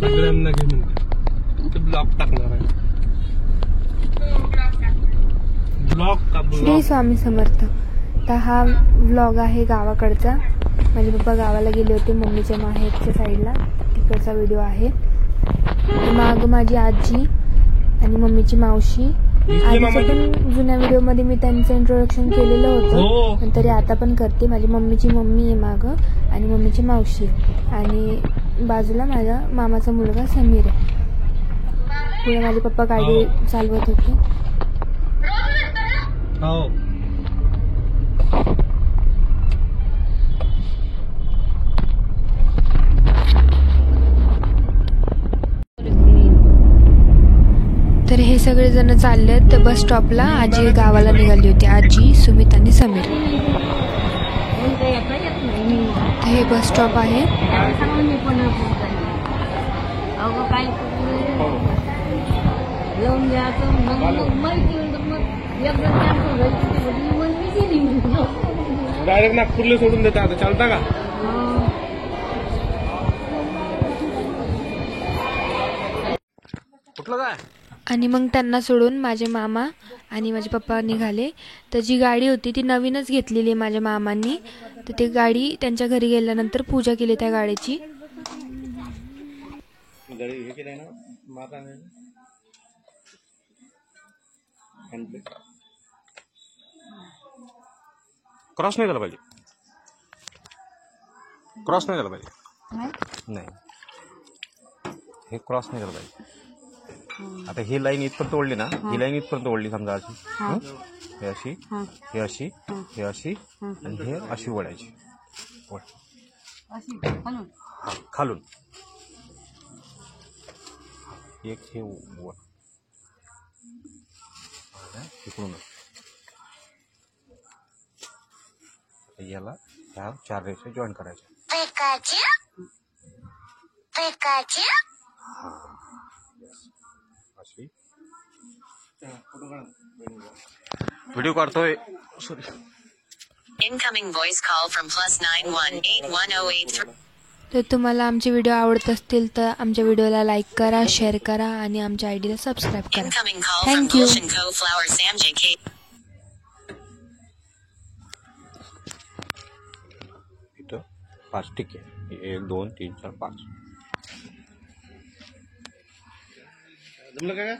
सगळ्यांना घे म्हणते ब्लॉग टाकणार आहे. ब्लॉग का श्री ब्लॉग. स्वामी समर्थ. तर हा व्लॉग आहे गावाकडचा. माझे पप्पा गावाला गेले होते मम्मीच्या माहेरच्या साईडला, तिकडचा व्हिडिओ आहे. माग माझी आजी आणि मम्मीची मावशी. आजीच्या पण जुन्या व्हिडिओमध्ये मी त्यांचं इंट्रोडक्शन केलेलं होतं, पण तरी आता पण करते. माझी मम्मीची मम्मी आहे मागं आणि मम्मीची मावशी, आणि बाजूला माझ्या मामाचा मुलगा समीर आहे. पुढे माझे पप्पा गाडी चालवत होते. हो तर हे सगळे जण चालले तर बस स्टॉपला. आजी गावाला निघाली होती, आजी, सुमित आणि समीर. तर हे बस स्टॉप आहे. डायरेक्ट नागपूरला सोडून देता आता, चालता का? कुठलं काय? आणि मग त्यांना सोडून माझे मामा आणि माझे पप्पा निघाले. तर जी गाडी होती ती नवीनच घेतलेली आहे माझ्या मामांनी. तर ती गाडी त्यांच्या घरी गेल्यानंतर पूजा केली त्या गाडीची. क्रॉस नाही झाला पाहिजे, क्रॉस नाही झाला पाहिजे. नाही, हे क्रॉस नाही झालं पाहिजे. आता ही लाईन इथपर्यंत ओढली ना, ही लाईन इथपर्यंत ओढली समजा अशी, हे अशी, हे अशी, हे अशी, आणि हे अशी ओढायची. हा, खालून एक हे वर इकडून. याला ह्या 4 रेषा जॉईन करायच्या. अशी व्हिडिओ काढतोय. Incoming voice call from +918108. तर तुम्हाला आमचे व्हिडिओ आवडत असतील तर आमच्या व्हिडिओला लाईक करा, शेअर करा आणि आमच्या आयडीला सबस्क्राईब करा. Incoming call from thank you. Gulshan Co. Flower Sam JK. इथं 5 ठीक आहे. 1 2 3 4 5. जमलं काय?